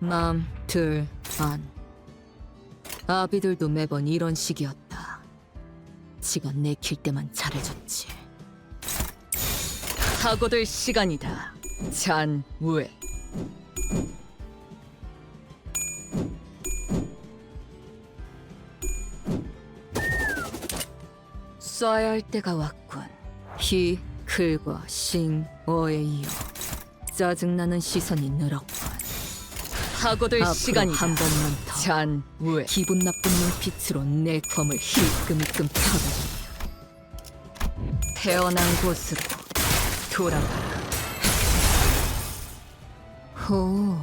남, 들, 안. 아비들도 매번 이런 식이었다. 지가 내킬 때만 잘해줬지. 사고들 시간이다. 잔, 우회. 쏴야 할 때가 왔군. 히, 클과 싱, 어에 이어 짜증나는 시선이 늘었군. 사고들 시간이다. 한 번만 더. 잔, 우회. 기분 나쁜 눈빛으로 내 검을 힐끔힐끔 쳐다보며 태어난 곳으로 돌아가라. 호,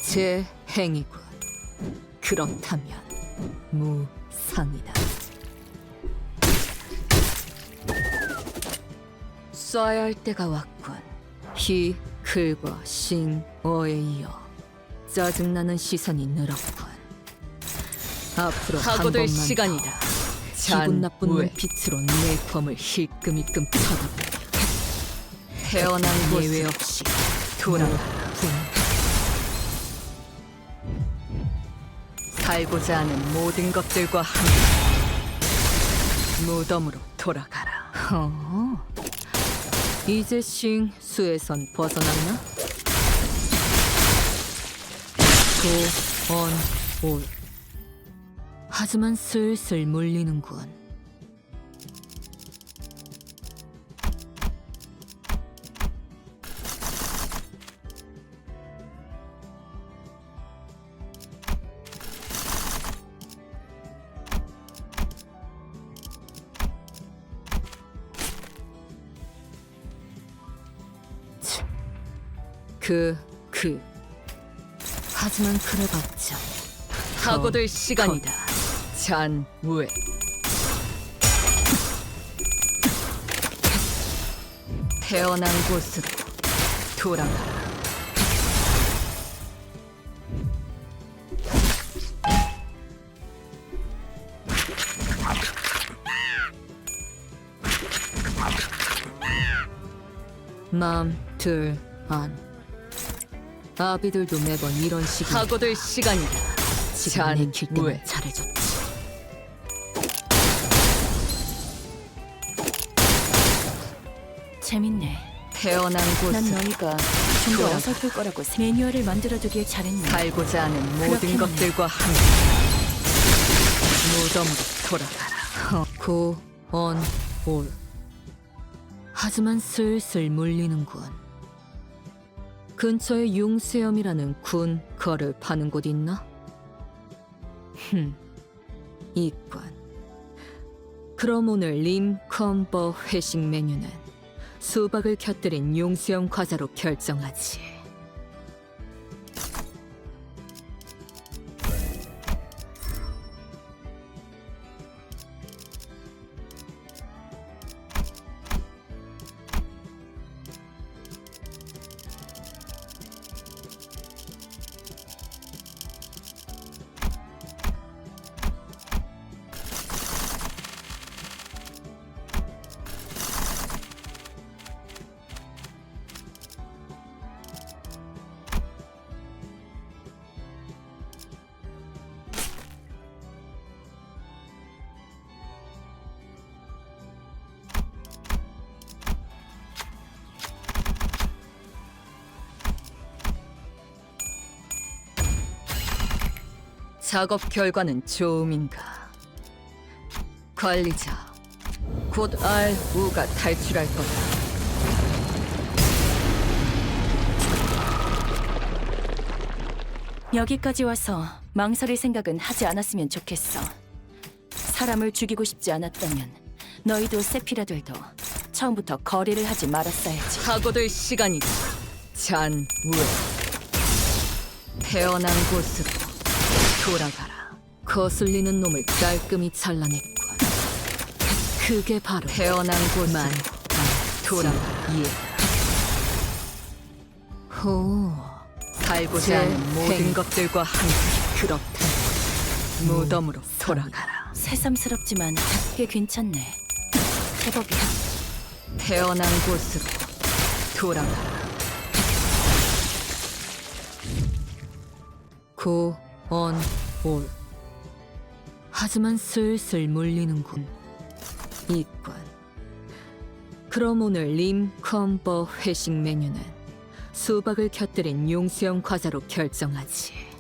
제 행위군. 그렇다면 무상이다. 쏴야 할 때가 왔군. 히, 클과 싱, 어에 이어 짜증나는 시선이 늘었군. 앞으로 한 번만 시간이다. 기분 나쁜 눈빛으로 내 검을 힐끔힐끔 쳐다보며 태어난 예외 없이 돌아가라. 살고자 하는 모든 것들과 함께 무덤으로 돌아가라. 이제 싱 수에선 벗어났나? 고, 언, 올. 하지만 슬슬 물리는군. 하지만 그래봤자 사고들 시간이다. 잔, 우회. 태어난 곳으로 돌아가라. 남, 들, 안. 아비들도 매번 이런 식이야. 사고들 시간이다. 지가 내킬 때만 잘해줬지. 재밌네. 태어난 곳. 난 너희가 좀 더 어설플 거라고 매뉴얼을 만들어두길 잘했네. 살고자 하는 모든 그렇겠네. 것들과 함께 무덤으로 돌아가라. 고, 언, 올. 하지만 슬슬 물리는군. 근처에 융수염이라는 군 거를 파는 곳 있나? 있군. 그럼 오늘 림컴버 회식 메뉴는 수박을 곁들인 융수염 과자로 결정하지. 작업 결과는 좋음인가? 관리자, 곧 알우가 탈출할 거다. 여기까지 와서 망설일 생각은 하지 않았으면 좋겠어. 사람을 죽이고 싶지 않았다면 너희도 세피라들도 처음부터 거래를 하지 말았어야지. 사고들 시간이다. 잔, 우회. 태어난 곳으로 돌아가라. 거슬리는 놈을 깔끔히 잘라냈군. 그게 바로 태어난 곳만 돌아가라. 예. 호, 살고자 하는 모든 것들과 함께 그렇다. 무덤으로 돌아가라. 새삼스럽지만 꽤 괜찮네. 제법이야. 태어난 곳으로 돌아가라. 고, 언, 올. 하지만 슬슬 물리는군. 이건. 그럼 오늘 림 컴버 회식 메뉴는 수박을 곁들인 용수형 과자로 결정하지.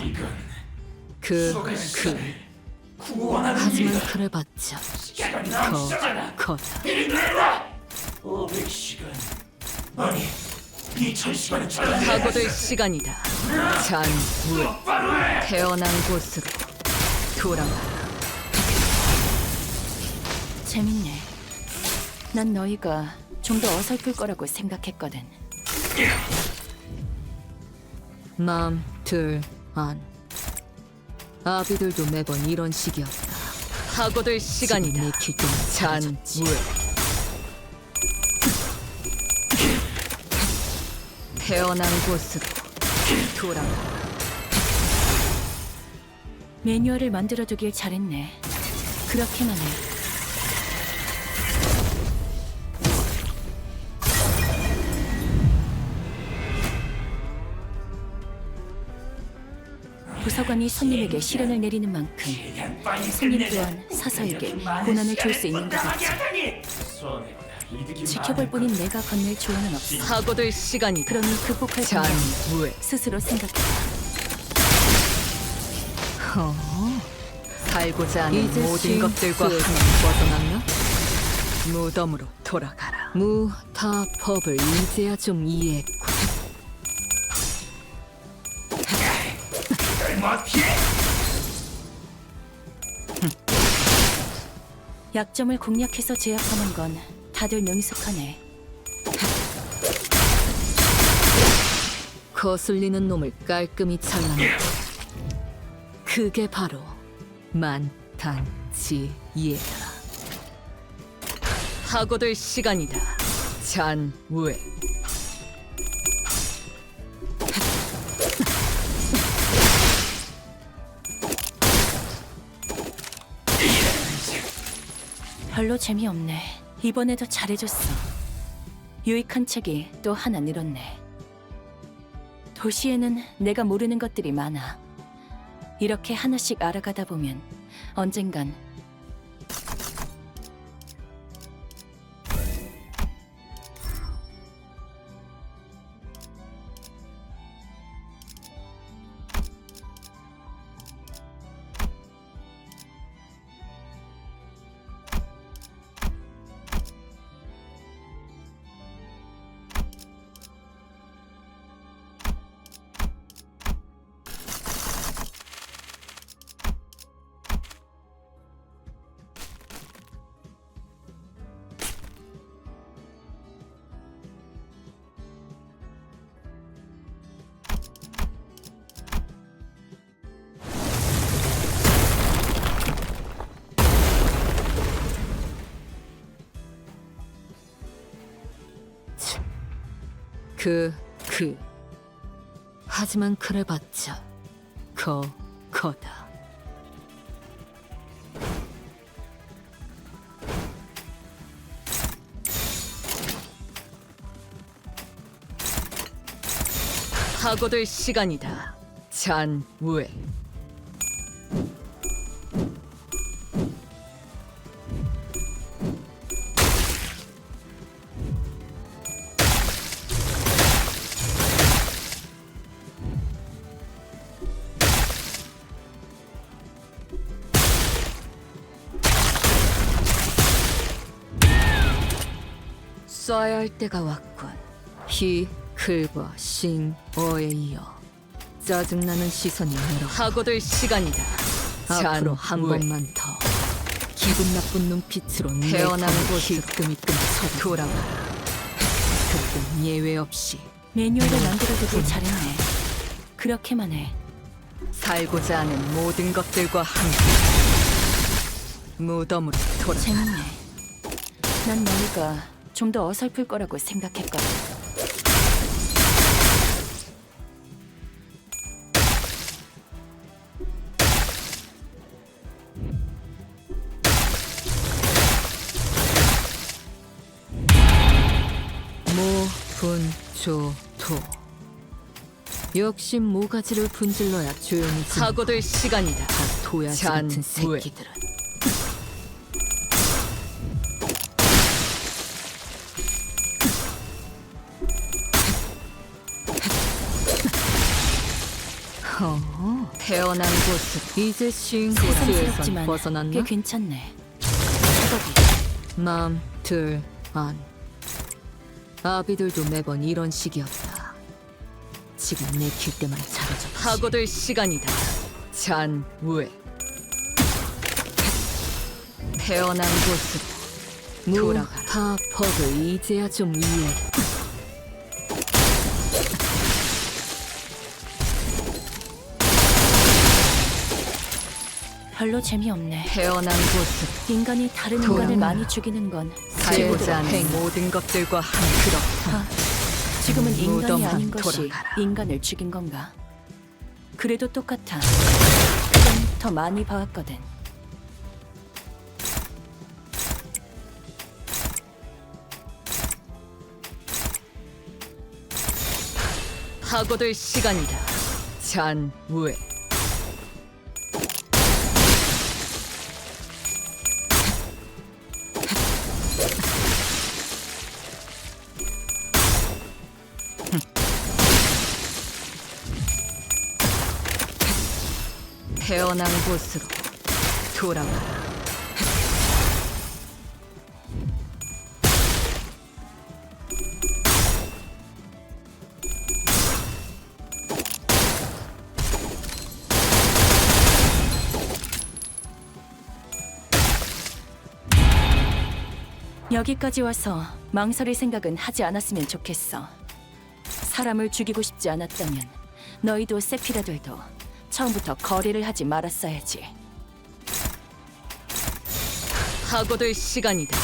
이건 그, 구원하는 하지만 일이다. 그래봤자 시간이 남잖아. 거다. 내라. 500시간. 아니, 2000시간은 잘랐네. 사고될 시간이다. 잔물 바로 해. 태어난 곳으로 돌아가라. 재밌네. 난 너희가 좀 더 어설플 거라고 생각했거든. 마음 들 안. 아비들도 매번 이런 식이었다. 사고될 시간이다. 내킬 때는 잔물 태어난 곳으로 돌아가라. 매뉴얼을 만들어두길 잘했네. 그렇게만 해. 부서관이 손님에게 시련을 내리는 만큼 손님 또한 사서에게 고난을 줄 수 있는 거겠지. 지켜볼 뿐인 내가 건넬 조언은 없어. 사고될 시간이다. 그러니 극복할 방법은 잔물 스스로 생각해봐. 살고자 하는 이제 모든 것들과 그 벗어났나? 무덤으로 돌아가라. 무타법을 이제야 좀 이해했고. 약점을 공략해서 제압하는 건 다들 능숙하네. 거슬리는 놈을 깔끔히 잘라내. 그게 바로 만탄지예다. 하고될 시간이다. 잔외. 별로 재미없네. 이번에도 잘해줬어. 유익한 책이 또 하나 늘었네. 도시에는 내가 모르는 것들이 많아. 이렇게 하나씩 알아가다 보면 언젠간 하지만 그래봤자 거다. 하고될 시간이다. 잔외. 쏴야 할 때가 왔군. 히, 클과 싱, 어에 이어 짜증나는 시선이 늘어. 하고될 시간이다. 앞으로 한 번만 더 기분 나쁜 눈빛으로 태어난 곳으로 끄미끔 돌아와라. 그땐 예외 없이 매뉴얼을 만들어두길 잘했네. 그렇게만 해. 살고자 하는 모든 것들과 함께 무덤으로 돌아. 재밌네. 난 너희가 좀 더 어설플 거라고 생각했거든. 모분조토. 역시 모가지를 분질러야 조용히 사고될 시간이다. 다 도야지 같은 새끼들은. 태어난 곳은 이제 싱크스에선 새삼스럽지만 벗어났나? 꽤 괜찮네. 작업이 마음 들 안. 아비들도 매번 이런 식이었다. 지금 내킬 때만 잘해줘. 하고될 시간이다. 잔외. 태어난 곳으로 돌아가라. 파퍽을 이제야 좀 이해해. 별로 재미없네. 태어난 곳으로 인간이 다른 돌아오라. 인간을 많이 죽이는 건 살고자 하는 모든 것들과 함께 아, 지금은 인간이 무덤 아닌 한 것이 돌아가라. 인간을 죽인 건가? 그래도 똑같아. 좀 더 많이 봐왔거든. 파고들 시간이다. 잔외. 태어난 곳으로 돌아가라. 여기까지 와서 망설일 생각은 하지 않았으면 좋겠어. 사람을 죽이고 싶지 않았다면 너희도 세피라들도 처음부터 거래를 하지 말았어야지. 파고들 시간이다.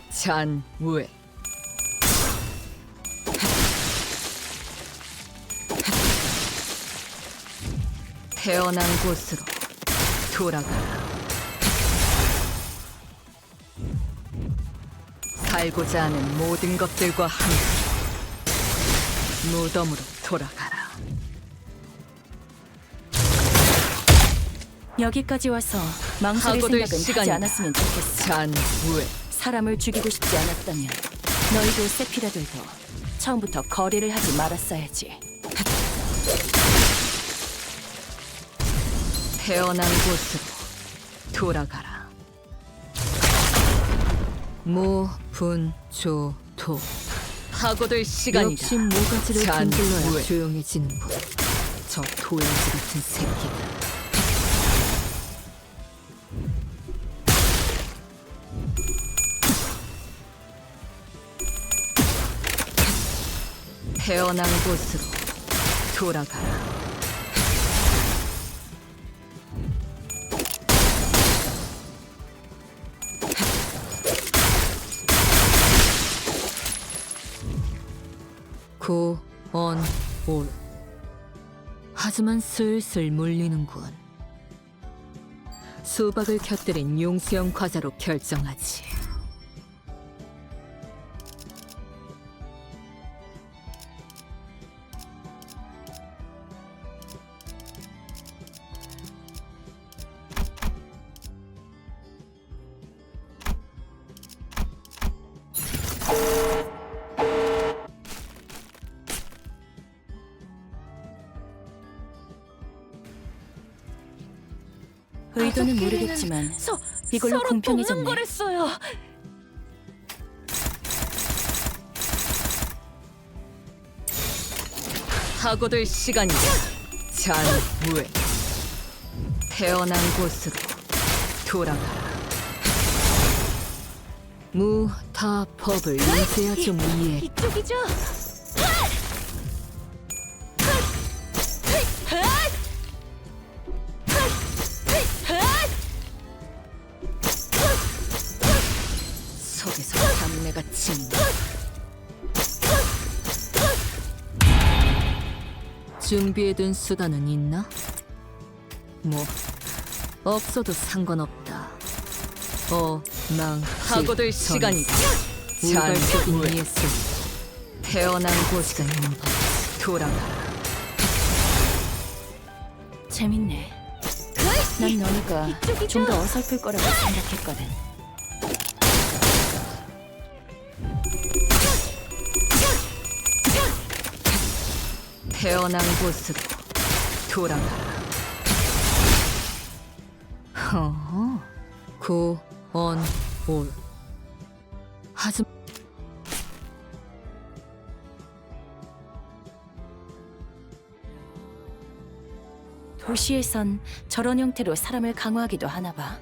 잔외. 태어난 곳으로 돌아가라. 살고자 하는 모든 것들과 함께 무덤으로 돌아가라. 여기까지 와서 망설일 파고들 생각은 하지 시간이다. 않았으면 좋겠어. 잔외. 사람을 죽이고 싶지 않았다면 너희도 세피라들도 처음부터 거래를 하지 말았어야지. 태어난 곳으로 돌아가라. 모분조토. 파고들 시간이다. 역시 모가지를 흔들러야 조용해지는군. 저 도야지 같은 새끼들. 태어난 곳으로 돌아가라. 고언올. 하지만 슬슬 물리는군. 수박을 곁들인 용수형 과자로 결정하지. 의도는 모르겠지만 이걸로 공평해졌네. 거랬어요. 파고들 시간이다. 잔외. 태어난 곳으로 돌아가라. 무타법을 이제야 좀 이해해. 이쪽이죠. 신. 준비해둔 수단은 있나? 뭐 없어도 상관없다. 하고들 시간이다. 우발적인 예술. 태어난 곳이 있는 법. 돌아가. 재밌네. 난 너희가 좀 더 어설플 거라고 생각했거든. 태어난 곳으로 돌아가. 올. 하지. 도시에선 저런 형태로 사람을 강화하기도 하나 봐.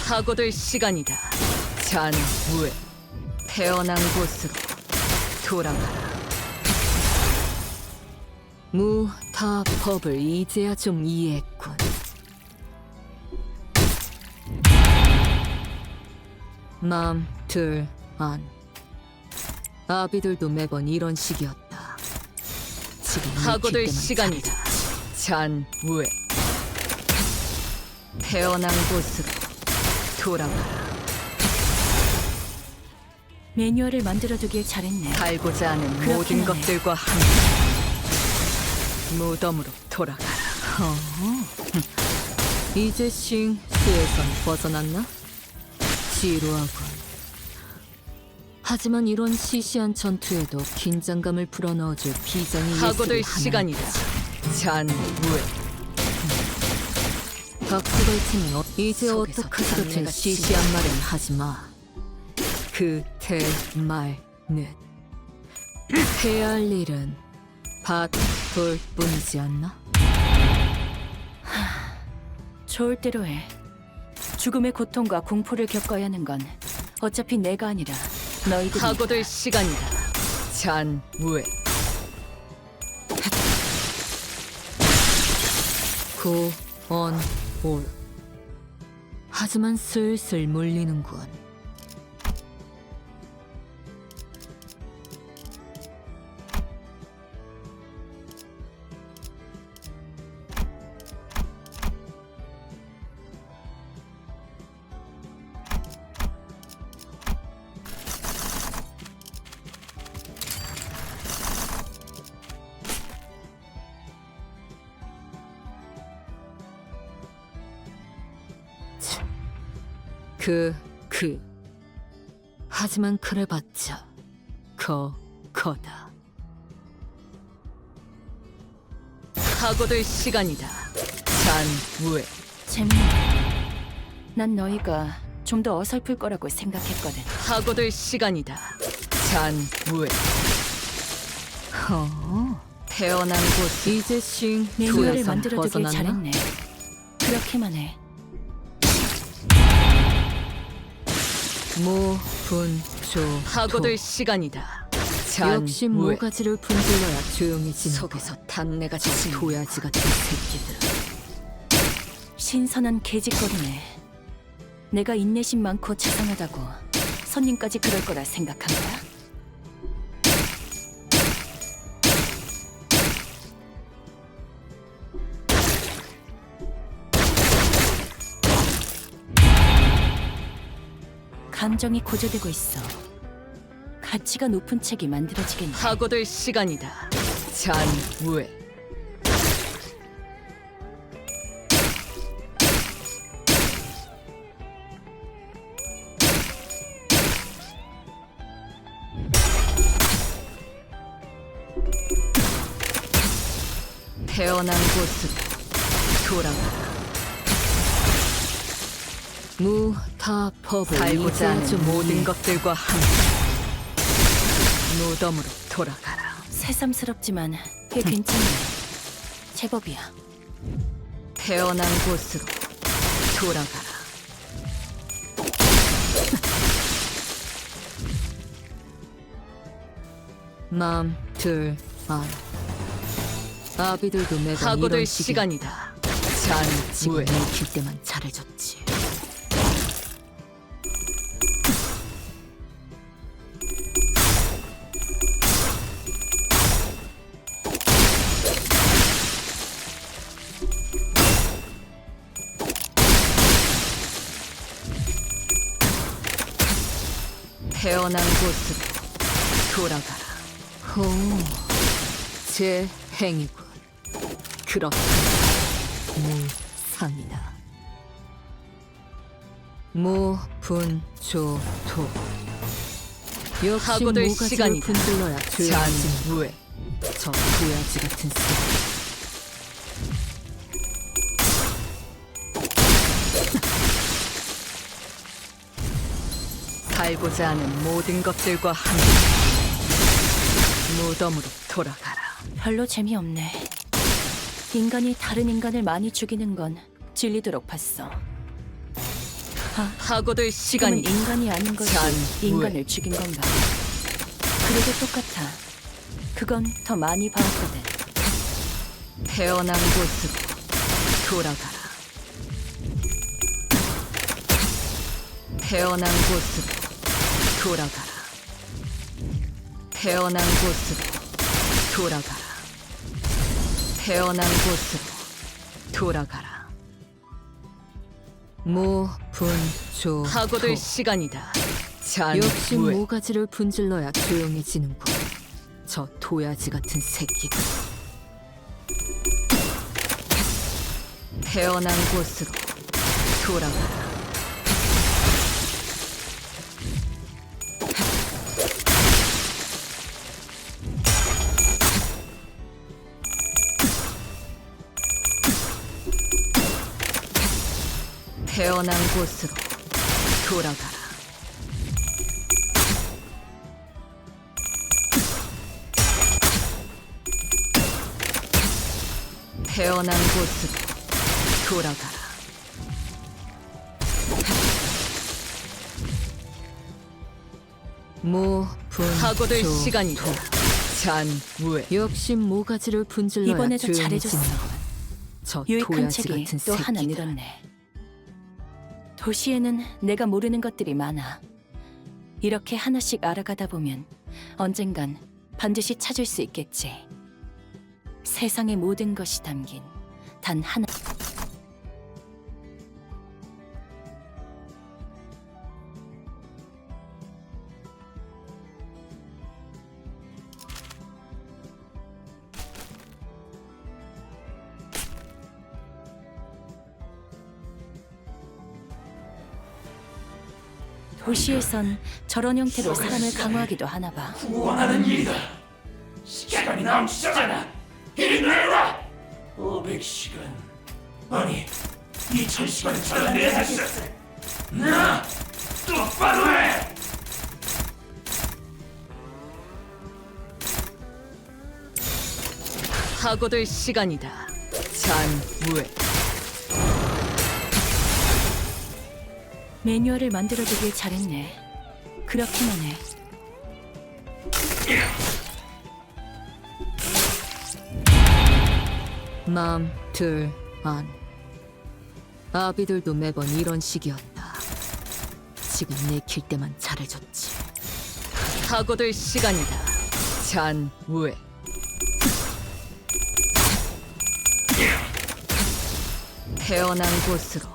하고들 시간이다. 잔무에 태어난 곳으로 돌아가라. 무타법을 이제야 좀 이해했군. 맘, 들, 안. 아비들도 매번 이런 식이었다. 지금 하고들 시간이다. 잔무에 태어난 곳으로 돌아가라. 매뉴얼을 만들어두길 잘했네. 달고자 하는 그렇긴 모든 하네. 것들과 함께 무덤으로 돌아가라. 이제 싱수에선 벗어났나? 지루하군. 하지만 이런 시시한 전투에도 긴장감을 불어넣어줄 비장의 예술이 하나 시간이다. 잔무에 박수걸치는 이제 속에서 어떡하지 같은 단내가 시시한 말은 하지마. 그 대말는 해야 할 일은 밭돌뿐이지 않나? 좋을 대로 해. 죽음의 고통과 공포를 겪어야 하는 건 어차피 내가 아니라 너희들이. 하고들 시간이다. 잔무에 올. 하지만 슬슬 물리는군. 하지만 그래봤자 거다. 하고들 시간이다. 잔무에 재밌네. 난 너희가 좀 더 어설플 거라고 생각했거든. 하고들 시간이다. 잔무에 태어난 곳 이제 매뉴얼을 싱수에선 만들어두길 벗어났나? 잘했네. 그렇게만 해. 모분조 하고들 시간이다. 역시 모가지를 분질러야 조용해지는 속에서 단내가 젖은 도야지 같은 새끼들. 신선한 개짓거리네. 내가 인내심 많고 자상하다고 손님까지 그럴 거라 생각한 거야? 감정이 고조되고 있어. 가치가 높은 책이 만들어지겠네. 하고들 시간이다. 잔무에 태어난 곳으로 돌아가라. 무타법을 살고자 하는 이제아주 모든 운명. 것들과 함께 무덤으로 돌아가라. 새삼스럽지만 꽤 괜찮네. 제법이야. 태어난 곳으로 돌아가라. 마음 들 안. 아비들도 매번 하고들 이런 시간이다. 잔 지금 왜? 내킬 때만 잘해줬지. 태어난 곳으로 돌아가라. 오, 제 행위군. 그렇다. 무상이다. 무분조토. 역시 하고들 모가지를 시간이다. 분들러야 조용하지. 잔무회. 저 도야지 같은 새끼. 살고자 하는 모든 것들과 함께 무덤으로 돌아가라. 별로 재미없네. 인간이 다른 인간을 많이 죽이는 건 질리도록 봤어. 하고들 그건 시간이 인간이 아닌 것이 잔무회. 인간을 죽인 건가? 그래도 똑같아. 그건 더 많이 봐왔거든. 태어난 곳으로 돌아가라. 태어난 곳으로 돌아가라. 태어난 곳으로 돌아가라. 태어난 곳으로 돌아가라. 무분조. 하고들 시간이다. 역시 모가지를 분질러야 조용해지는군. 저 도야지 같은 새끼가. 태어난 곳으로 돌아가라. 태어난 곳으로 돌아가라. 태어난 곳으로 돌아가라. 하고들 무분조. 시간이다. 잔무회. 역시 모가지를 분질러야 이번에도 잘해줬어. 조용해지는 저 유익한 도야지 책이 같은 또 하나 새끼들. 늘었네. 도시에는 내가 모르는 것들이 많아. 이렇게 하나씩 알아가다 보면 언젠간 반드시 찾을 수 있겠지. 세상의 모든 것이 담긴 단 하나. 도시에선 저런 형태로 사람을 강화하기도 하나 봐. 구원하는 일이다. 시간이 남지잖아. 이리 내라. 500시간. 아니, 2000시간을 잘라내야겠어. 나 똑바로 해. 하고들 시간이다. 잔무회. 매뉴얼을 만들어두길 잘했네. 그렇기만 해. 마음 들 안. 아비들도 매번 이런 식이었다. 지금 내킬 때만 잘해줬지. 하고들 시간이다. 잔무회. 태어난 곳으로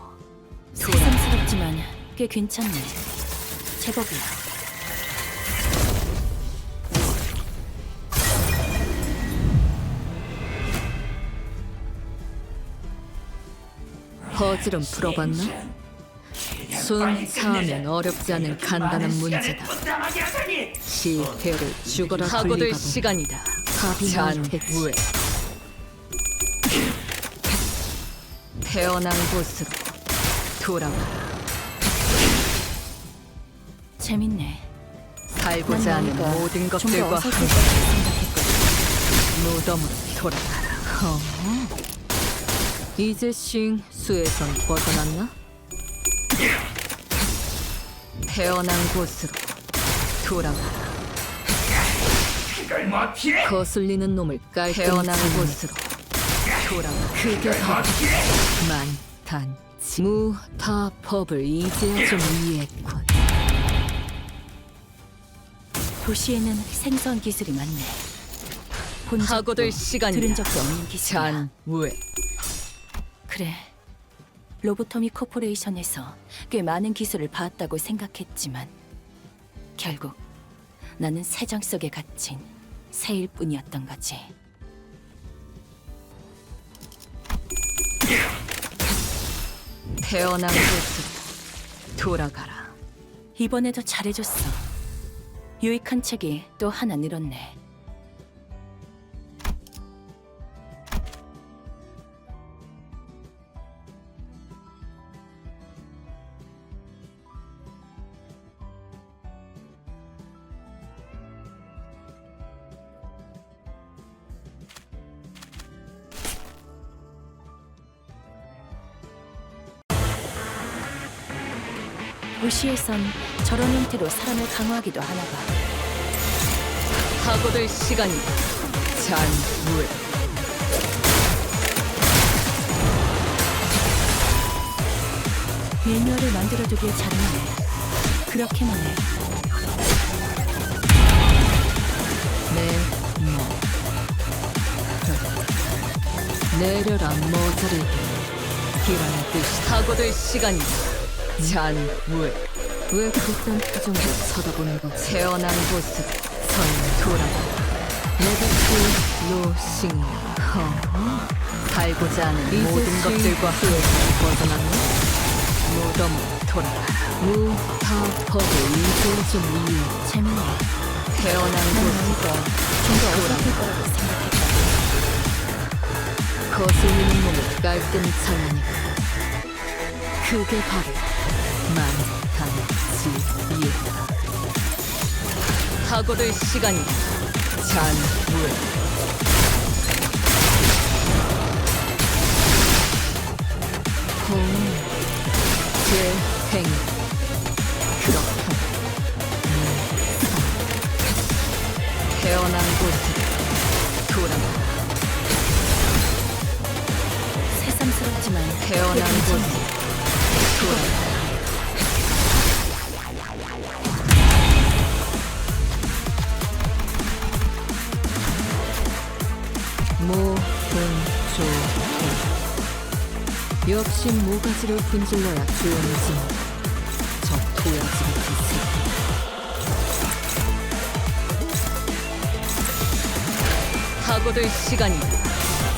새삼스럽지만 꽤 괜찮네. 제법이야. 퍼즐은 풀어봤나? 손 사하면 어렵지 않은 간단한 문제다. 시해를 죽어라 하고들 돌리가보. 시간이다. 답이 나겠지. 잔무회. 태어난 곳으로 돌아가라. 재밌네. 살고자 하는 난 너희가 모든 좀 더 것들과 어설플 함께 거라고 생각했거든. 무덤으로 돌아가라. 이제 싱 수에선 벗어났나? 태어난 곳으로 돌아가라. 그걸 뭐 피해? 거슬리는 놈을 깔끔히 태어난 곳으로 돌아가. 그게 뭐 피해? 만탄지 무타법을 이제야 좀 이해했군. 도시에는 생선 기술이 많네. 본 적도 하고들 시간이다. 들은 적도 없는 기술이야. 잔왜 그래. 로보토미 코퍼레이션에서 꽤 많은 기술을 봐왔다고 생각했지만 결국 나는 세정 속에 갇힌 새일 뿐이었던 거지. 태어난 곳으로 돌아가라. 이번에도 잘해줬어. 유익한 책이 또 하나 늘었네. 도시에선 저런 형태로 사람을 강화하기도 하나 봐. 하고들 시간이다. 잔왜 매뉴얼을 만들어두길 잘했네. 그렇게만 해. 내뭐 내려라 모자를 기라는 뜻이 하고들 시간이다. 잔왜 그딴 표정으로 쳐다보는 거. 태어난 곳으로 선 돌아가. 레베트 로싱이야. 살고자 하는 모든 것들과 후에서 벗어났네. 무덤으로 돌아가라. 무타법을 이제 좀 이해. 재밌네. 태어난 난 곳으로 너희가 좀 더 어설플 거라고 생각했다. 거슬리는 몸을 깔끔히 잘라내고 그게 바로 만탄지이다. 하고들 시간이다. 잔왜 재행 그렇군. 태어난 곳으로 돌아가. 새삼스럽지만 태어난 꽤 괜찮네. 곳으로 돌아가. 모분조 역시 모가지를 분질러야 조용해지. 저 도야지 같은 새끼. 하고들 시간이다.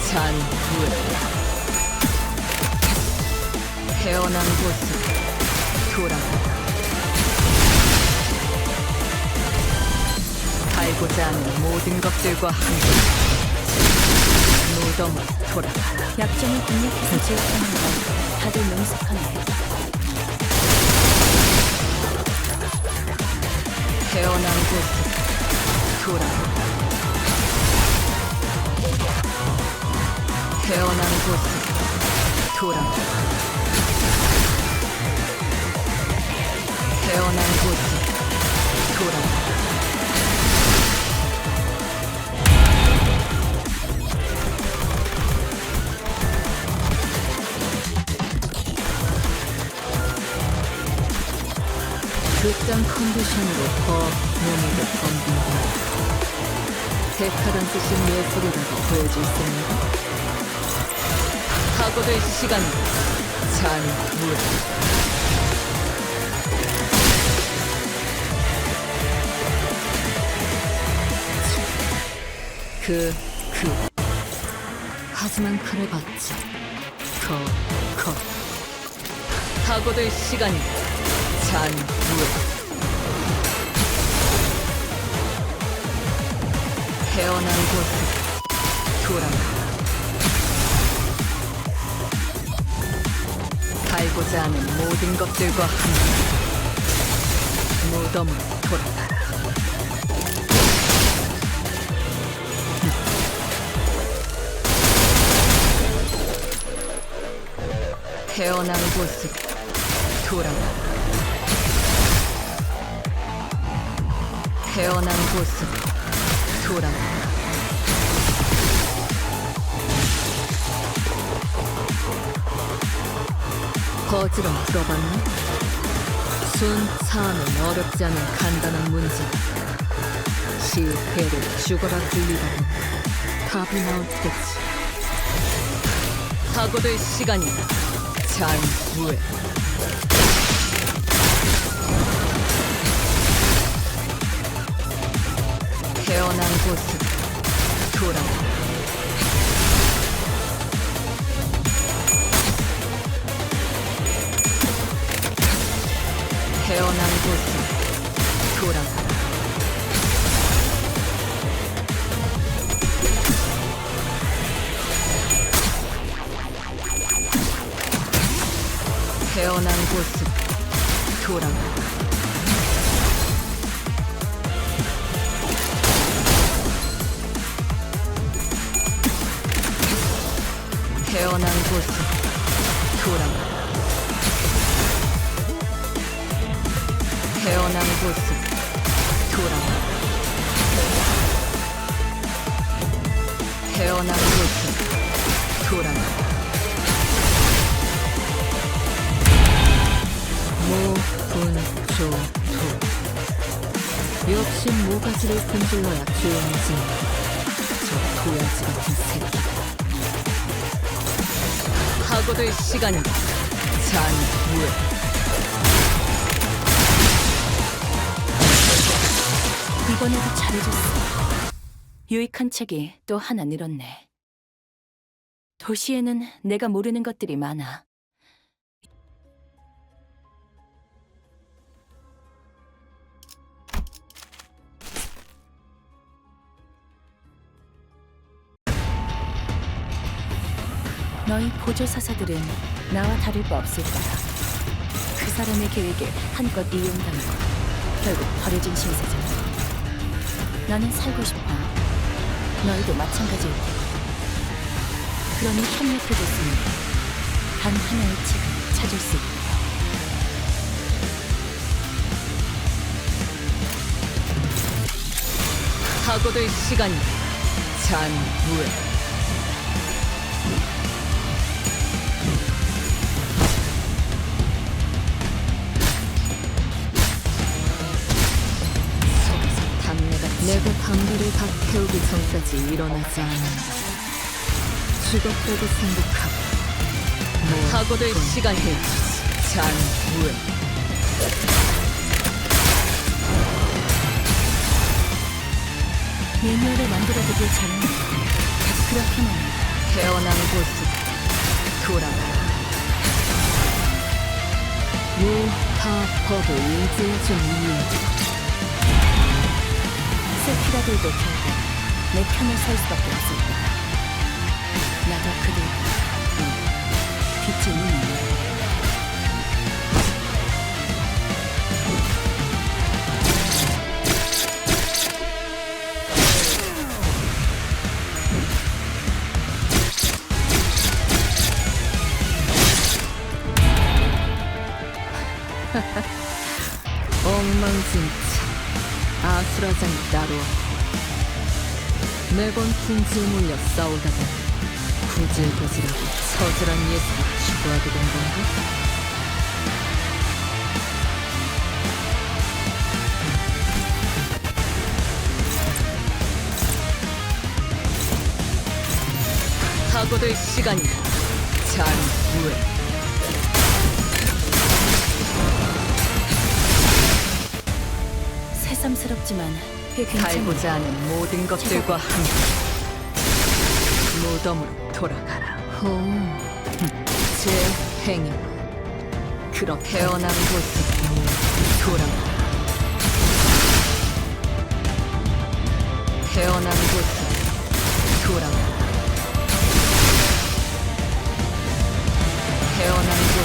잔왜 태어난 곳으로 돌아가라. 살고자 하는 모든 것들과 함께 무덤으로 돌아가라. 약점을 공략해서 지었다는 건 다들 능숙하네. 태어난 곳으로 돌아가라. 태어난 곳으로 돌아가라. 태어난 곳으로 돌아가라. 극장 컨디션으로 더 몸이 더 덤빈다. 데카던스식 예술이라고 보여줄 셈인가? 하고들 시간이다. 잔왜 하지만 그래 봤자 컷 하고들 시간이다. 잔왜 태어난 곳으로 돌아가. 살고자 하는 모든 것들과 함께 무덤으로 돌아가라. 태어난 곳으로 돌아가라. 태어난 곳으로 돌아가라. 거지럼 들어봤니? 순 사함은 어렵지 않은 간단한 문제다. 시해를 죽어라 굴리다 보면 답이 나올 테지. 사고될 시간이다. 잔후회. 태어난 곳으로 돌아가라. 태어난 곳으로 돌아가라. 태어난 곳으로 돌아가라. 태어난 곳으로 돌아가라. 태어난 곳으로 돌아가라. 태어난 곳으로 돌아가라. 모분조도 역시 모가지를 분질러야 조용해지는 저 도야지 같은 새끼. 하고될 시간이다. 잔후회. 이번에도 잘해줬어. 유익한 책이 또 하나 늘었네. 도시에는 내가 모르는 것들이 많아. 너희 보조사사들은 나와 다를 바 없을 거야. 그 사람의 계획에 한껏 이용당하고 결국 버려진 신세잖아. 나는 살고 싶어. 너희도 마찬가지일 테고. 그러니 협력해줬으면 단 하나의 책을 찾을 수 있다. 사고될 시간이다. 잔후회. 내가 담배를 다 태우기 전까지 일어나지 않는다. 죽었다고 생각하고 사고될 시간이 잔후회. 매뉴얼을 만들어두길 잘했네. 그렇게만 태어난 곳으로 돌아가라. 무타법을 인지해준 이유. 세피라들도 결국 내 편을 설 수밖에 없을 거야. 나도 그들 빛이 있는 엉망진창 아수라장이 따로 매번 궁지에 몰려 싸우다 보니 구질구질하고 처절한 예술을 추구하게 된 건가? 사고될 시간이다. 잔후회. 새삼스럽지만 꽤 괜찮아. 살고자 하는 모든 것들과 함께 무덤으로 돌아가라. 제 행위. 그렇게 태어난 곳으로 돌아가라. 태어난 곳으로 돌아가라. 태어난 곳으로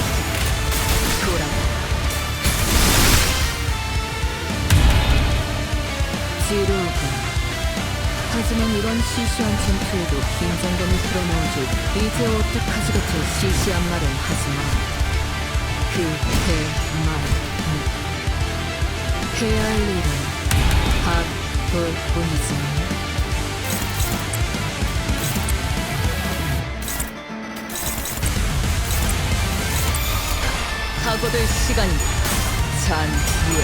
돌아가라. 시시한 전투에도 긴장감을 불어넣어줄 이제 어떡하지 같은 시시한 말은 하지마. 그 해야 할 일은 바쁠 뿐이지. 하고들 시간이다. 잔후에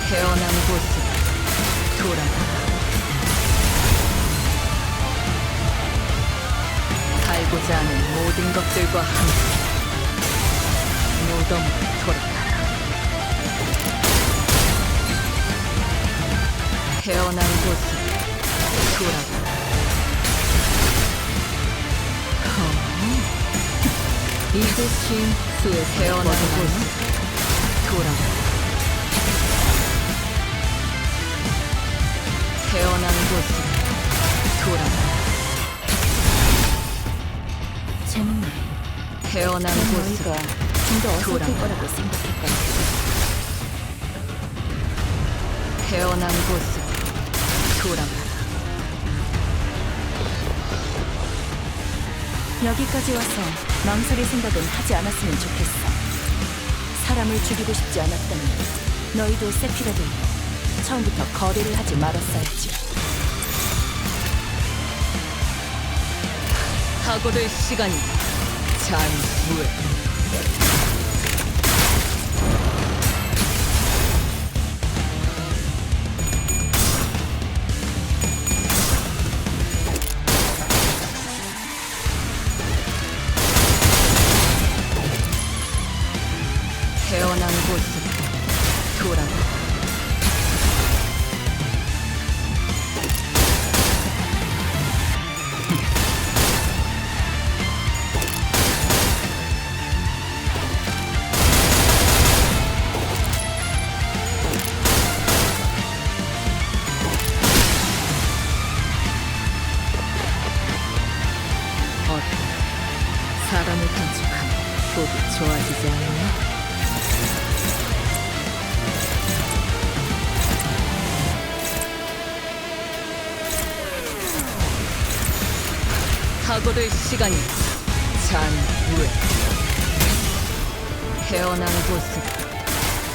태어난 곳으로 돌아가. 살고자 하는 모든 것들과 함께 무덤으로 돌아가라. 태어난 곳으로 돌아가라. 이제 신수에 태어난 곳으로 돌아가라. 태어난 곳으로 돌아가라. 재밌네. 태어난 곳으로 너희가 좀 더 어설플 돌아가. 거라고 생각했거든. 태어난 곳으로 돌아가라. 여기까지 와서 망설일 생각은 하지 않았으면 좋겠어. 사람을 죽이고 싶지 않았다면 너희도 세피라들도 처음부터 거래를 하지 말았어야지. 하고들 시간이다. 잔후에 태어난 곳으로 돌아가. 어때? 사람을 단축하면 속이 좋아지지 않나? 하고들 시간이 잔후에 태어난 곳으로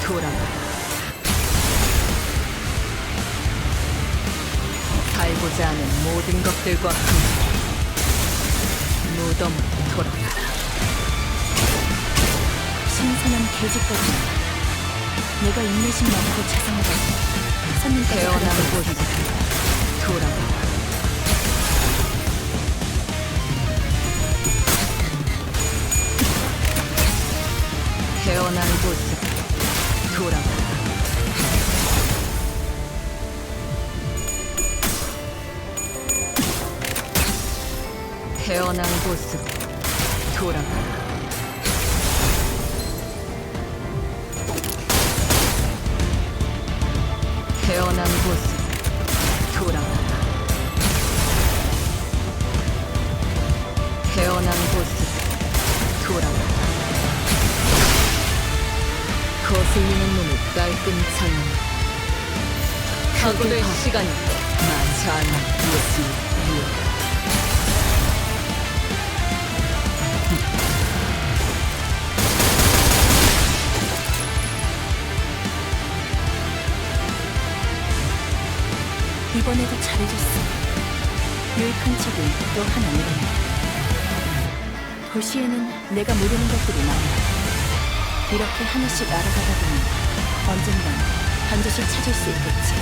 돌아가. 살고자 하는 모든 것들과 함께 무덤으로 돌아가라. 신선한 돼지까지 내가 인내심 많고 자상하다고 손님까지 태어난 그런 걸 곳으로 돌아가라. 태어난 곳으로 돌아가라. 태어난 곳으로 돌아가라. 태어난 곳으로 돌아가라. 태어난 곳으로 돌아가라. 거슬리는 놈을 깔끔히 잘라. 하고들 시간이 만찬 무엇이 이번에도 잘해줬어. 유익한 척이 또 하나 늘었네. 도시에는 내가 모르는 것들이 많아. 이렇게 하나씩 알아가다 보면 언젠간 반드시 찾을 수 있겠지.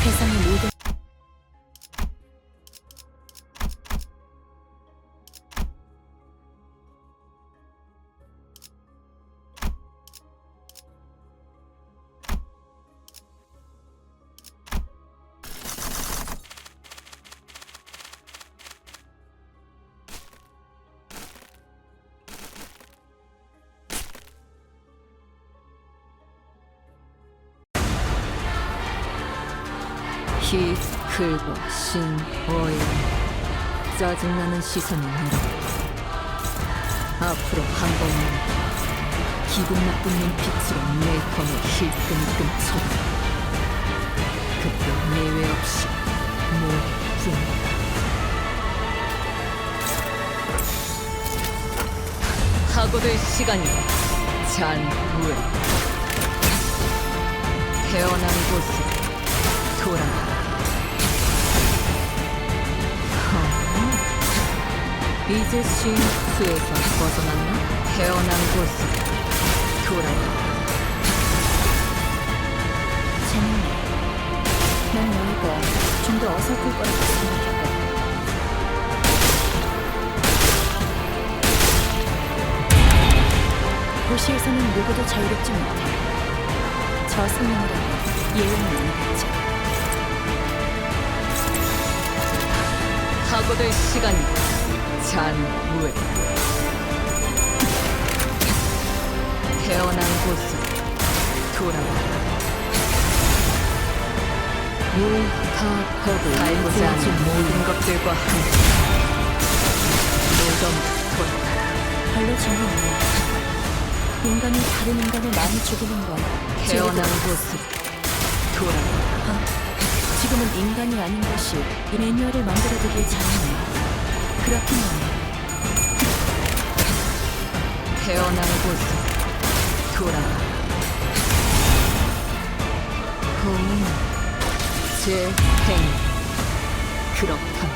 세상의 모든 히, 클과 신, 어이 짜증나는 시선이 늘어. 앞으로 한 번만 기분 나쁜 눈빛으로 내 검을 힐끔힐끔 쳐다. 특별 예외 없이 모두 하고될 시간이다. 잔후에 태어난 곳으로 돌아가. 이제 쉰 수에서 벗어났나? 태어난 곳으로 돌아가. 재밌네. 난 너희가 좀 더 어설플 거라고 생각했거든. 도시에서는 누구도 자유롭지 못해. 저 성인이라고 예외는 아니겠지. 하고될 시간이다. 잔후에 태어난 곳으로 돌아가. 무타법을 알고자 하는 모든 것들과 함께 노점 돌아가. 별로 재미없네. 인간이 다른 인간을 많이 죽이는 건 태어난 죄다. 곳으로 돌아가. 지금은 인간이 아닌 것이 이 매뉴얼을 만들어두길 잘했네. 그렇긴 하네. 태어난 곳으로 돌아가. 제 행. 그렇다면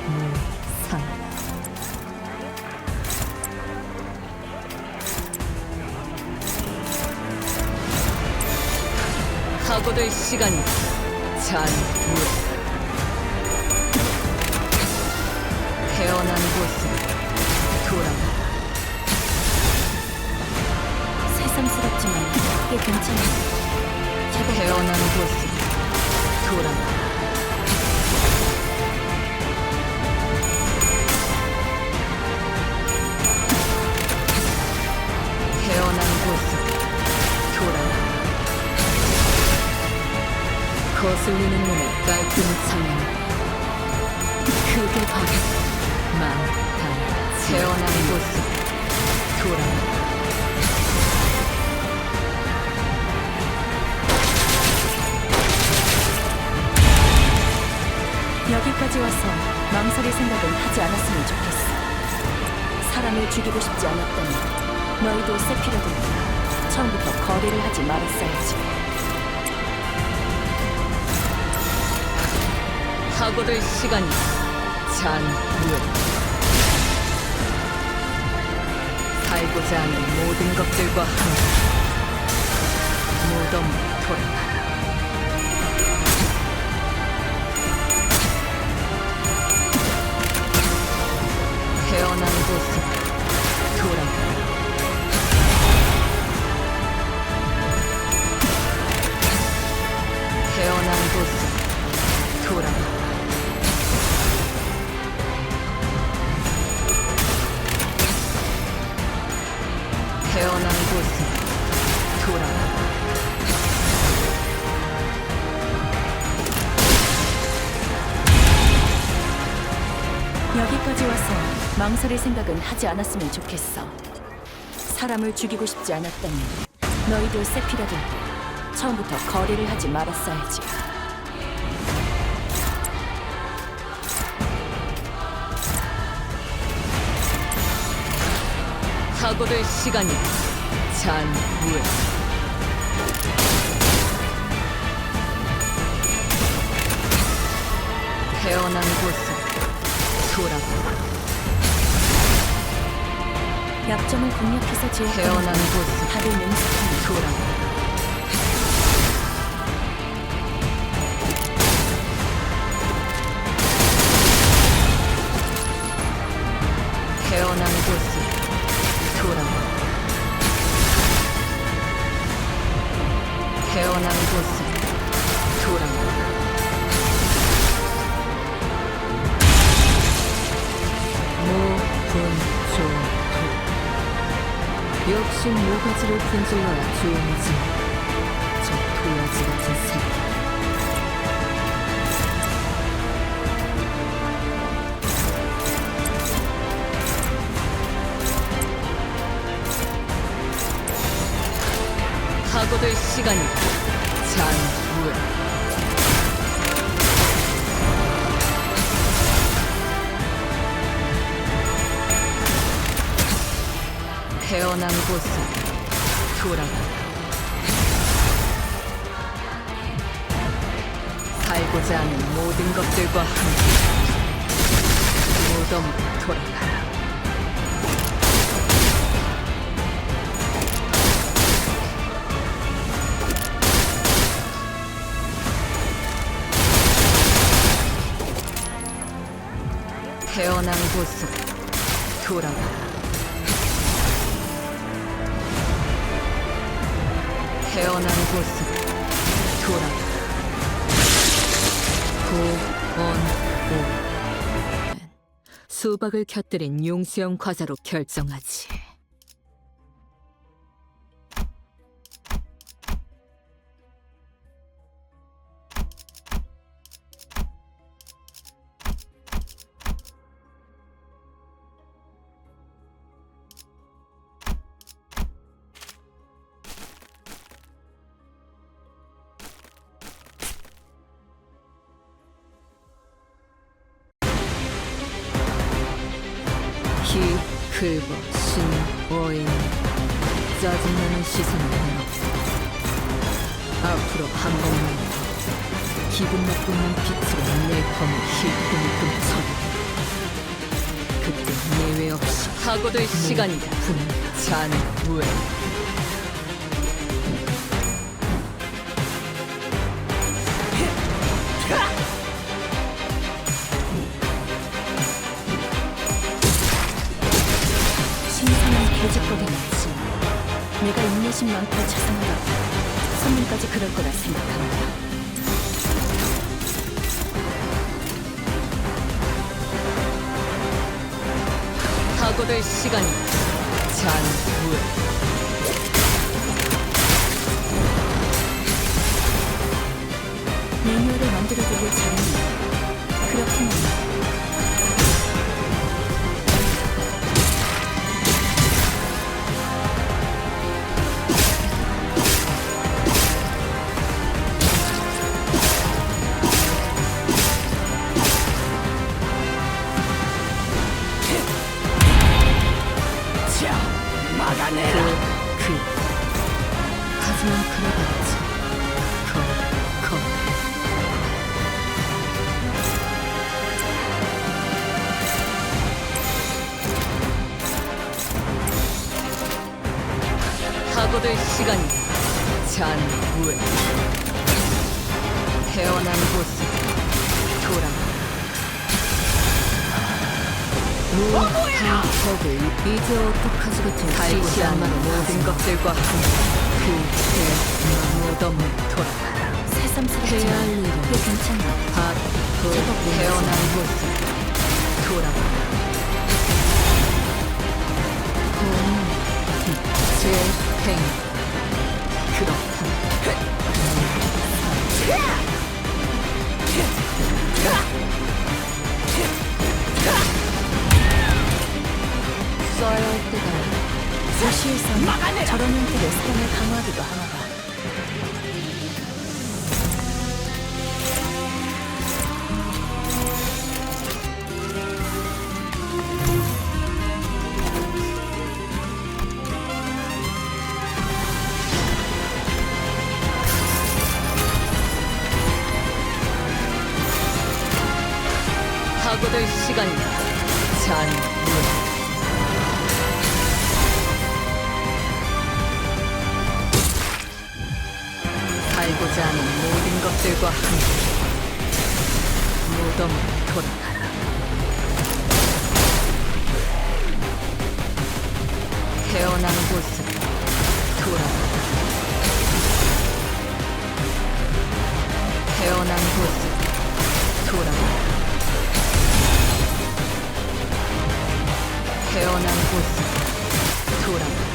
무상이다. 하고될 시간이다. 잔후에 태어난 곳으로 돌아가. 새삼스럽지만 꽤 괜찮아. 제법 태어난 곳으로 돌아가. 태어난 곳으로 돌아가. 거슬리는 눈에 깔끔히 찬란해. 그게 바로 만탄. 태어난 곳으로 돌아가. 여기까지 와서 망설일 생각은 하지 않았으면 좋겠어. 사람을 죽이고 싶지 않았다면 너희도 세피로드와 처음부터 거래를 하지 말았어야지. 하고될 시간이 잔후에 살고자 하는 모든 것들과 함께 무덤으로 돌아가라. 태어난 곳으로 돌아가라. 태어난 곳으로 돌아가라. 태어난 곳으로 돌아가라. 여기까지 와서 망설일 생각은 하지 않았으면 좋겠어. 사람을 죽이고 싶지 않았다면 너희도 세피라들과 처음부터 거래를 하지 말았어야지. 하고될 시간이 잔후에 태어난 곳으로 돌아가라. 약점을 공략해서 제압하는 태어난 건 곳으로 다들 능숙하니. 돌아가라. 태어난 곳으로 돌아가라. 태어난 곳으로 돌아가라. 모분조도 역시 모가지를 분질러야 조용해지. 저 도야지 같은 새끼. 하고될 시간이 잔후에 태어난 곳으로 돌아가라. 살고자 하는 모든 것들과 함께 무덤으로 돌아가라. 태어난 곳으로 돌아가라. 태어난 곳으로 돌아가라. 고온오는 수박을 곁들인 용수형 과자로 결정하지. 히, 클버, 신, 어인 짜증나는 시선을 내놓고 앞으로 한 번만 더 기분 나쁘는 빛으로 내 검을 힐끔힐끔 쳐도 그때 예외 없이 하고될 시간이다. 잔후에 신선한 개짓거리였지. 내가 인내심 많고 자상하다고 선물까지 그럴 거라 생각한다. 하고될 시간이다. 잔후에 매뉴얼을 만들어두길 잘했네. 그렇게는 막아내라. 하지만 그러겠지. 거 하고될 시간이다. 잔후에 태어난 곳으로 돌아가. 무한폭을 이제 어떡하지 같은 달지 않은 모든 것들과 함께 그때 무덤을 돌아가라. 새삼스럽지 해야 할 일은 꽤 괜찮아. 바로 제법 태어난 곳으로 돌아가라. 제 행 그렇다. 써야 할 때가 사실상 저런 형태의 스턴을 강화하기도 하나 봐. 하고될 시간이다. 잔후에 살고자 하는 모든 것들과 함께 무덤으로 돌아가라. 태어난 곳으로 돌아가라. 태어난 곳으로 돌아가라. 태어난 곳으로 돌아가라.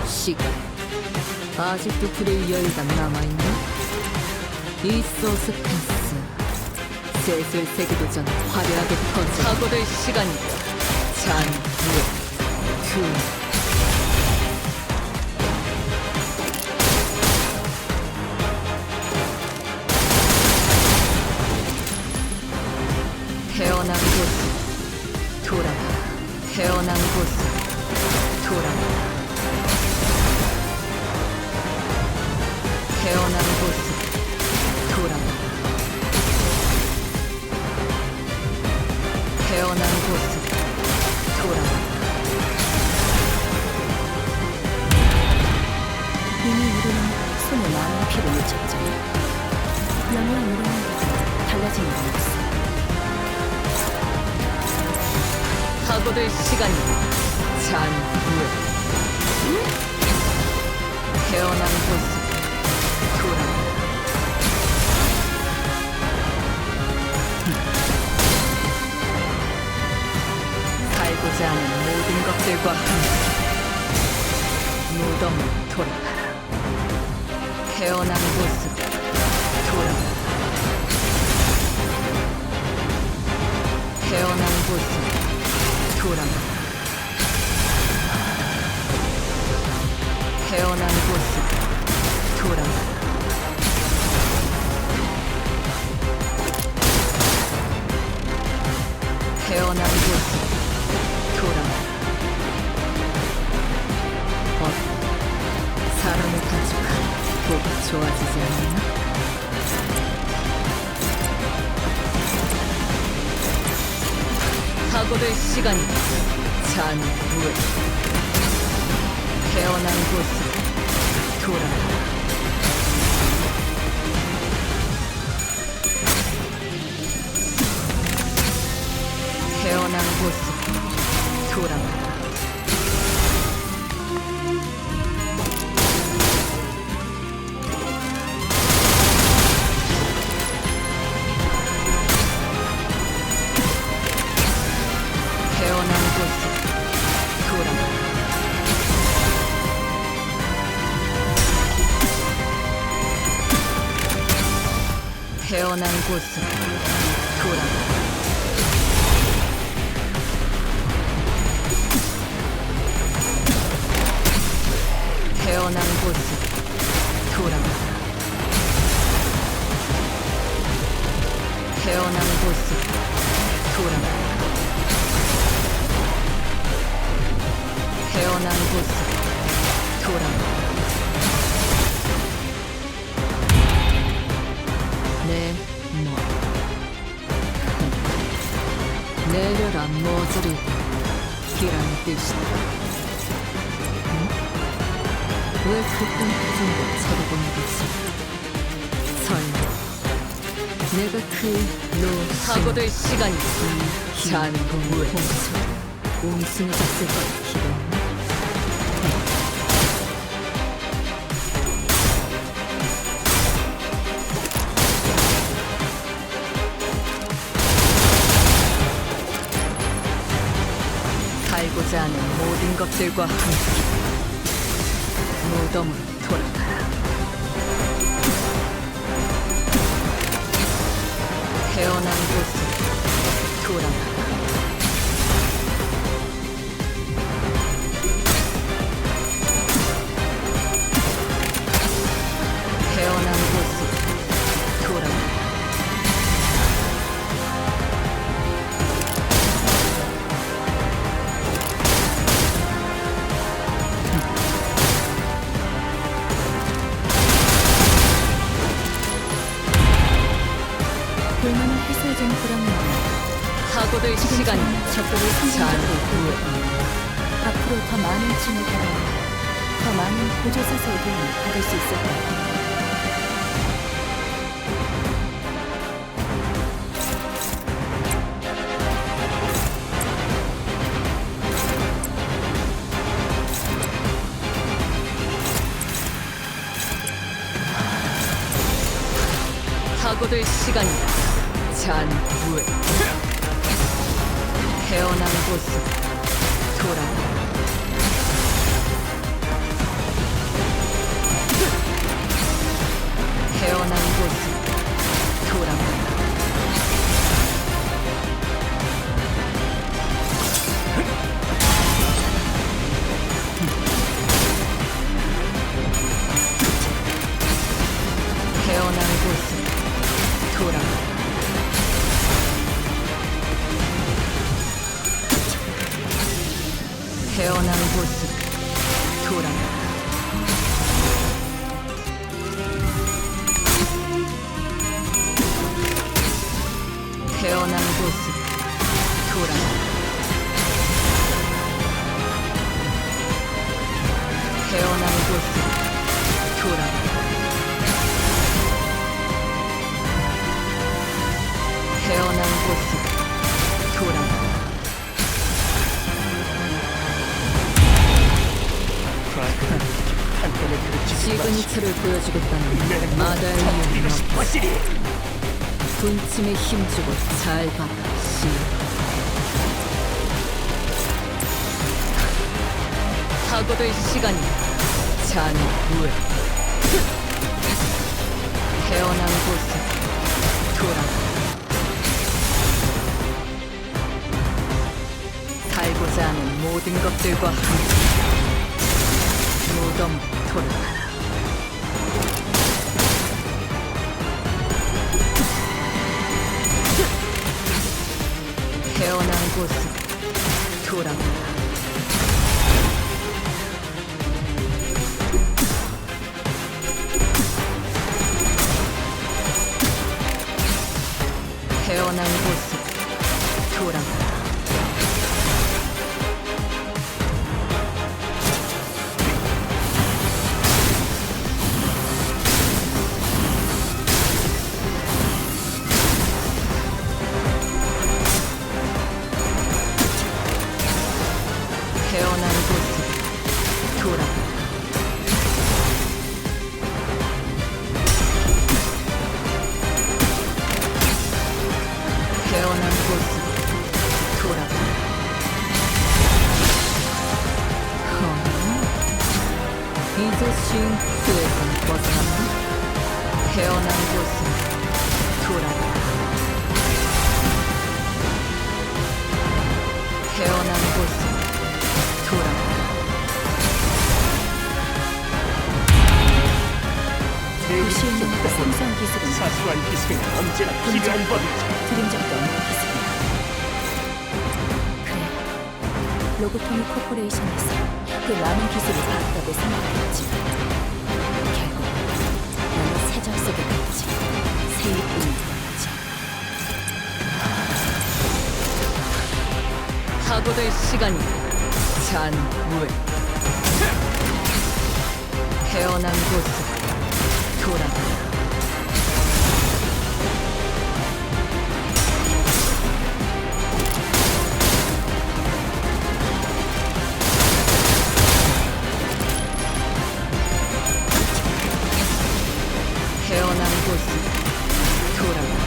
시간 아직도 불의 여유가 남아있나? 이 소스펜스 슬슬 세기도 전 화려하게 터져 하고될 시간이다. 잔후에 태어난 곳 돌아가. 태어난 곳 돌아가. 태어난 곳 돌아가. 태어난 곳 돌아가. 이미 우리는 손에 많은 피를 묻혔잖아. 영원한 우리는 달라진 건 없어. 하고들 시간이다. 잔후에 태어난 곳 돌아가. 살고자 하는 모든 것들과 함께 무덤으로 돌아가라. 태어난 곳으로 돌아가라. 태어난 곳으로 돌아가라. 태어난 곳으로 돌아가라. 태어난 곳으로 돌아가라. 사람의 가족은 꼭 좋아지지 않나? 하고들 시간이다. 잔후에 태어난 곳으로 돌아가라. 태어난 곳으로 돌아가라. 태어난 곳으로 돌아가라. 태어난 곳으로 돌아가라. 태어난 곳으로 돌아가라. 태어난 곳으로 돌아가라. 태어난 곳으로 돌아가라. 내 몸. 내려라 모조리. 기라는 뜻이다. 왜 그딴 표정으로 쳐다보는 거지? 설마 내가 그 사고될 시간이 잔고무에 옹순해졌을 거라 기대했나? 살고자 하는 모든 것들과 함께 무덤으로 돌아가라. 태어난 곳으로 돌아가라. 태어난 곳으로 돌아가라. 불만을 해소해주는 그런 하고들 시간이 적들을 상징하고 잔후에 앞으로 더 많은 짐을 받아 더 많은 보조사서의 도움을 받을 수 있을 거야. 하고들 시간이다. 잔후에 태어난 곳으로 돌아가라. 태어난 곳으로 돌아가라. 돌아가라. 태어난 곳으로 돌아가라. 태어난 곳으로 돌아가라. 태어난 곳으로 돌아가라. 태어난 곳으로 돌아가라. 시그니처를 보여주겠다는 마다의 이유는 없어. 분침에 힘주고 잘 봐라. 시 사고될 시간이야. 잔 후에 태어난 곳으로 돌아가. 살고자 하는 모든 것들과 함께 무덤 돌아가라. 태어난 곳으로 돌아가라. 태어난 곳으로 돌아가라. 태어난 곳으로 돌아가라. 태어난 곳으로 돌아가라. 이제 싱크에서 벗어났나? 태어난 곳으로 돌아가라. 태어난 곳으로 돌아가라. 도시에 있는 생산 기술은 사소한 기술은 언제나 필요한 법이지. 들은 적도 없는 기술이야. 그래, 로보토미 코퍼레이션에서 그 많은 기술을 받았다고 생각했지. 결국 나는 세정 속에 갇힌 세입뿐인 거지. 사고될 시간이야. 잔 후에 태어난 곳으로 돌아가라. 태어난 곳으로 돌아가라.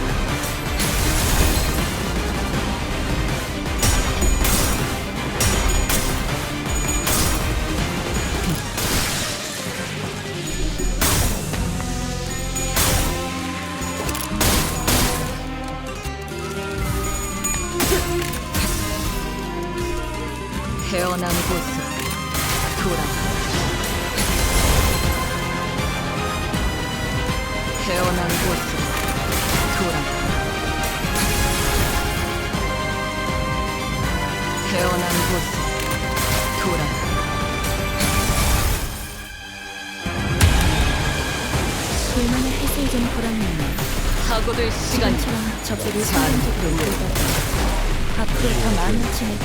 태어난 곳으로 돌아가라. 태어난 곳으로 돌아가라. 태어난 곳으로 돌아가라. 얼마나 해소해 좀 보람있네. 사고될 시간이야. 지금처럼 적들을 잘 순간적으로 이끌다 앞으로 더 많은 친에게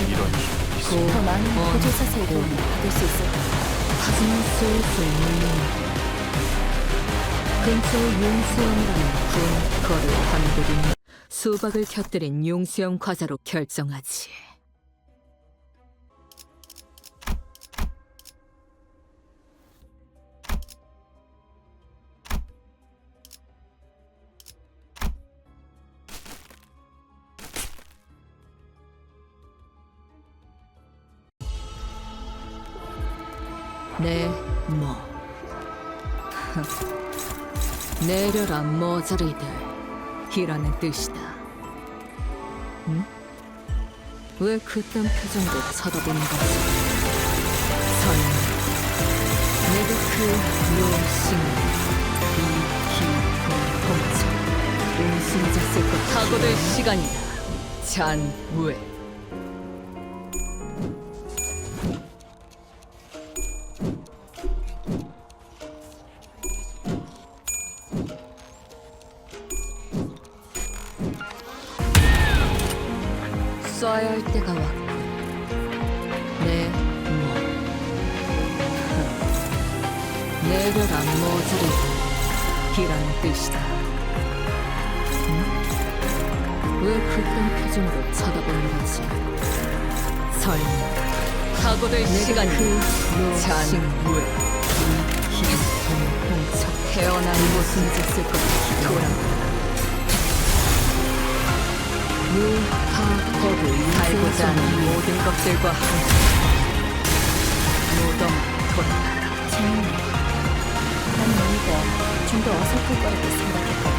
더 많은 구조사세의 도움을 받을 수 있을 거야. 하지만 슬슬 물린다. 근처에 용수형이라는 거를 한국인 수박을 곁들인 용수형 과자로 결정하지. 내려라 모자리들 이라는 뜻이다. 응? 왜 그딴 표정으로 쳐다보는 거지? 설마 내가 그 용신 이기공 공처 숨졌을 것 하고들 시간이다. 잔무에 쏴야 할 때가 왔고 내 몸. 내려라 머저리 이란 뜻이다. 왜 그딴 표정으로 쳐다보는 거지? 설마 하고들 시간이 잔무에 힘 홍척 태어난 곳은 짓을 것 돌아가 무하법을 살고자 하는 모든 것들과 함께 무덤 돌아가라. 재밌네. 난 너희가 좀 더 어설플 거라고 생각했거든.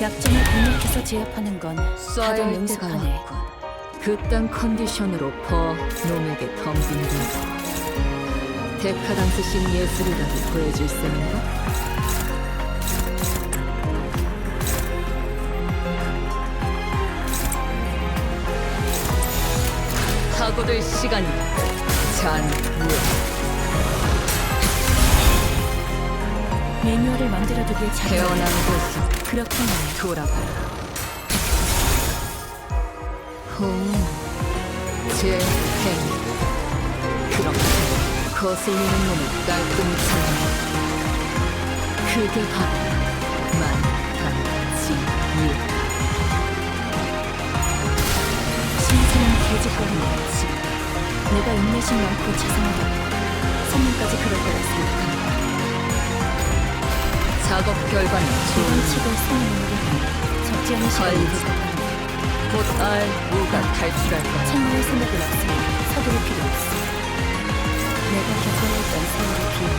약점을 공략해서 제압하는 건 쏴야 다들 할 때가 능숙하네. 왔군. 그딴 컨디션으로 놈에게 덤빈다. 데카당스식 예술이라도 보여줄 셈인가? 하고들 시간이다. 잔무에 매뉴얼을 만들어두길 잘해. 태어난 곳으로 그렇겠네. 돌아가라. 제 행위. 그렇게 거슬리는 놈을 깔끔히 잘라. 그게 바로 만탄지유. 신선한 개짓거리였지. 내가 인내심 많고 죄송하다. 선생까지 그럴 거라 생각한다. 작업 결과는 이번 좋은 칙을 성공하려면 적지 않은 시간이 걸리지. 부족합니다. 곧알 무가 탈출할 거야. 참여할 생각은 없으니 서두를 필요 없어. 내가 겪어냈던 세월의 비용,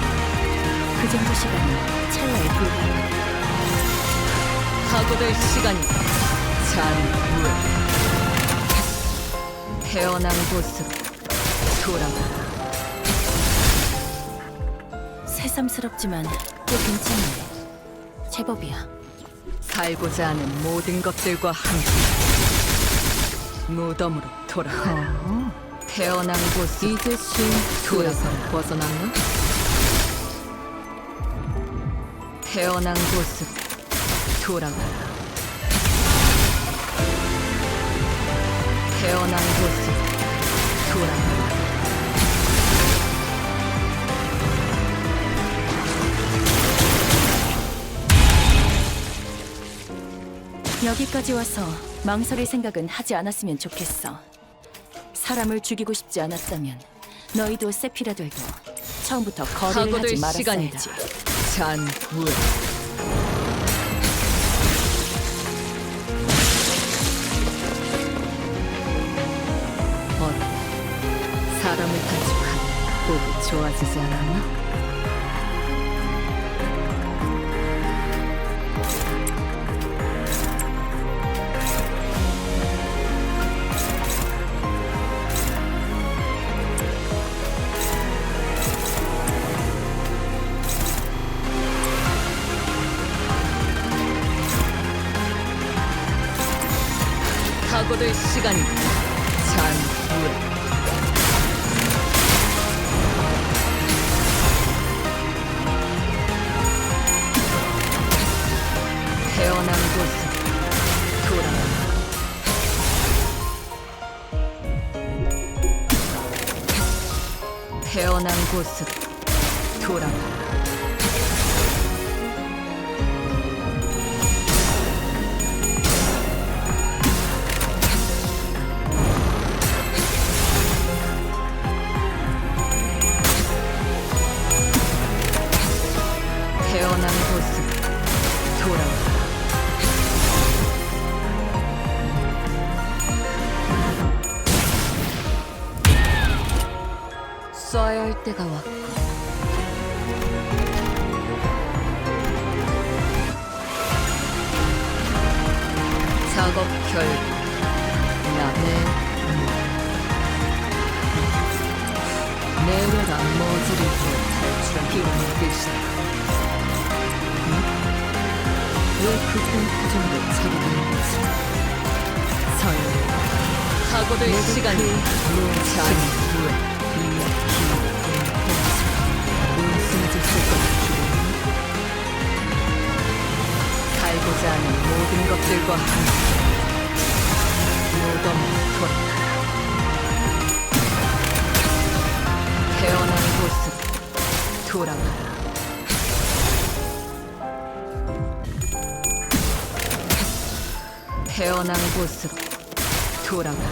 그 정도 시간은 찰나에 불과하다. 하고될 시간이다. 잔무에 태어난 곳으로 돌아가라. 새삼스럽지만 꽤 괜찮네. 제법이야. 살고자 하는 모든 것들과 함께 무덤으로 돌아가. 태어난 곳 이제 돌아서 벗어났나? 태어난 곳으로 돌아가라. 태어난 곳으로 돌아가라. 여기까지 와서 망설일 생각은 하지 않았으면 좋겠어. 사람을 죽이고 싶지 않았다면 너희도 세피라들도 처음부터 거래를 하고들 하지 시간이다. 말았어야지. 잔무에 어때? 사람을 단축하니 보기 좋아지지 않았나? 하고들 시간이다. 잔무에 태어난 곳으로 돌아가라. 태어난 곳으로 돌아가라. 태어난 곳으로 돌아가라. 쏴야 할 때가 왔고 작업 결과 나의 내려라 모질을 탈출한 비운의 뜻이다. 왜 그딴 표정으로 쳐다보는 거지? 서열 하고들 시간이 잔후에 운승짓을 것 살고자 하는 모든 것들과 함께 무덤을 돌아가라. 태어난 곳으로 돌아가라. 태어난 곳으로 돌아가라.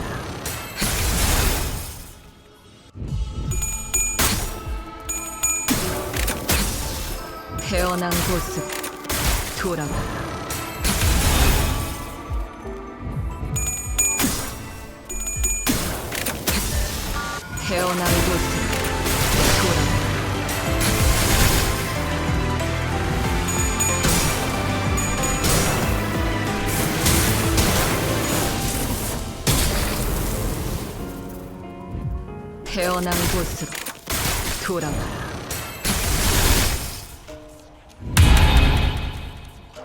태어난 곳으로 돌아가라. 태어난 곳으로 돌아가라. 태어난 곳으로 돌아가라.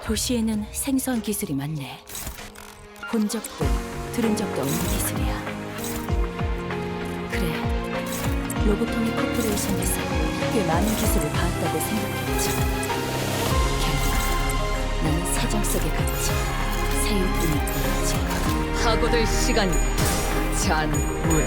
도시에는 생소한 기술이 많네. 본 적도 들은 적도 없는 기술이야. 그래, 로보토미 코퍼레이션에서 꽤 많은 기술을 봐왔다고 생각했지. 결국 나는 사정 속에 갇힌 새우뿐일 뿐이지. 하고들 시간이다. 잔후에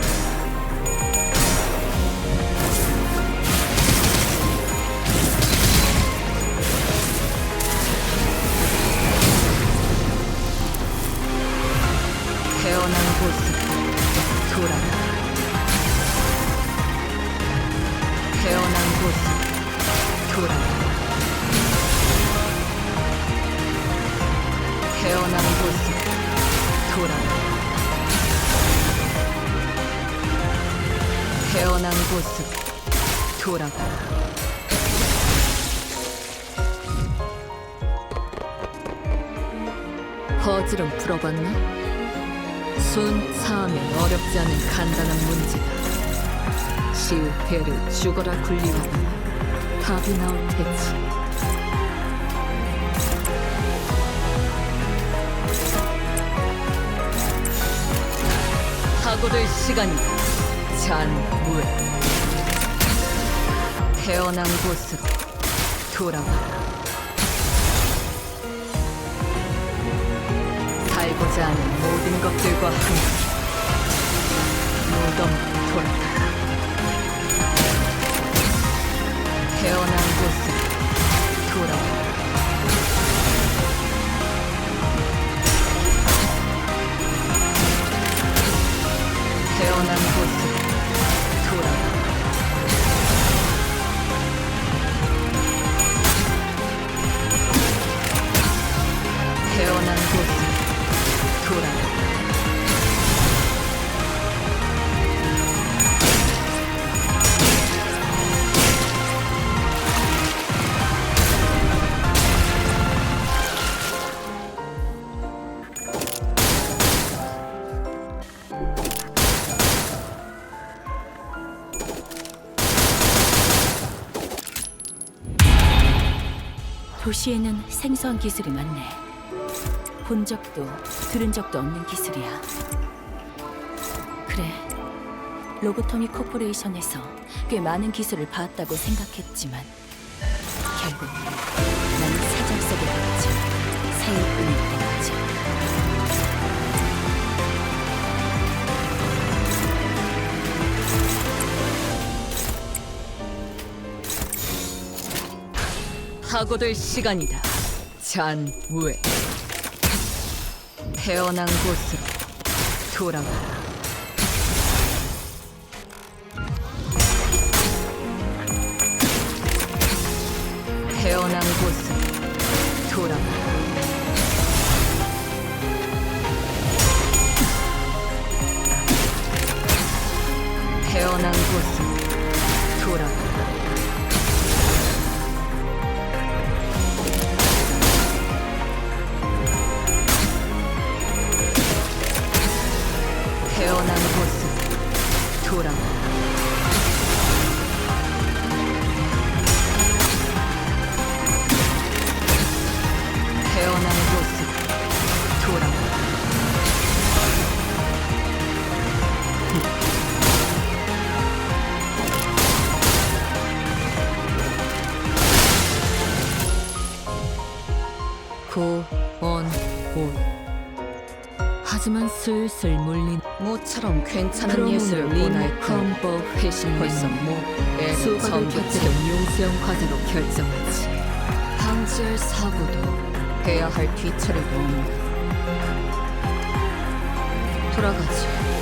태어난 곳으로 돌아가라. 태어난 곳으로 돌아가라. 태어난 곳으로 돌아가라. 태어난 곳으로 돌아가라. 퍼즐은 풀어봤나? 손 사하면 어렵지 않은 간단한 문제다. 실패를 죽어라 굴리거나 답이 나올 테지. 하고들 시간이다. 잔후에 태어난 곳으로 돌아가라. 살고자 하는 모든 것들과 함께 무덤으로 돌아가라. 태어난 곳으로 돌아가라. 태어난 곳으로 돌아가라. 태어난 곳으로 돌아가라. 도시에는 생소한 기술이 많네. 본 적도 들은 적도 없는 기술이야. 그래, 로보토미 코퍼레이션에서 꽤 많은 기술을 봐왔다고 생각했지만 결국 나는 사정 속에 갇힌 새우뿐일 뿐이지. 하고들 시간이다. 잔후에 태어난 곳으로 돌아가라. 태어난 곳으로 돌아가라. 태어난 곳으로 돌아가라. 태어난 곳으로 돌아가라. 구원옷. 하지만 슬슬 물린 모처럼 괜찮은 크로문을 예술을 보낼 때 컴버 회신 벌써 벌써 수박을 곁들인 용수형 과제로 결정하지. 방지할 사고도 해야 할 뒤처리도 없는 돌아가지.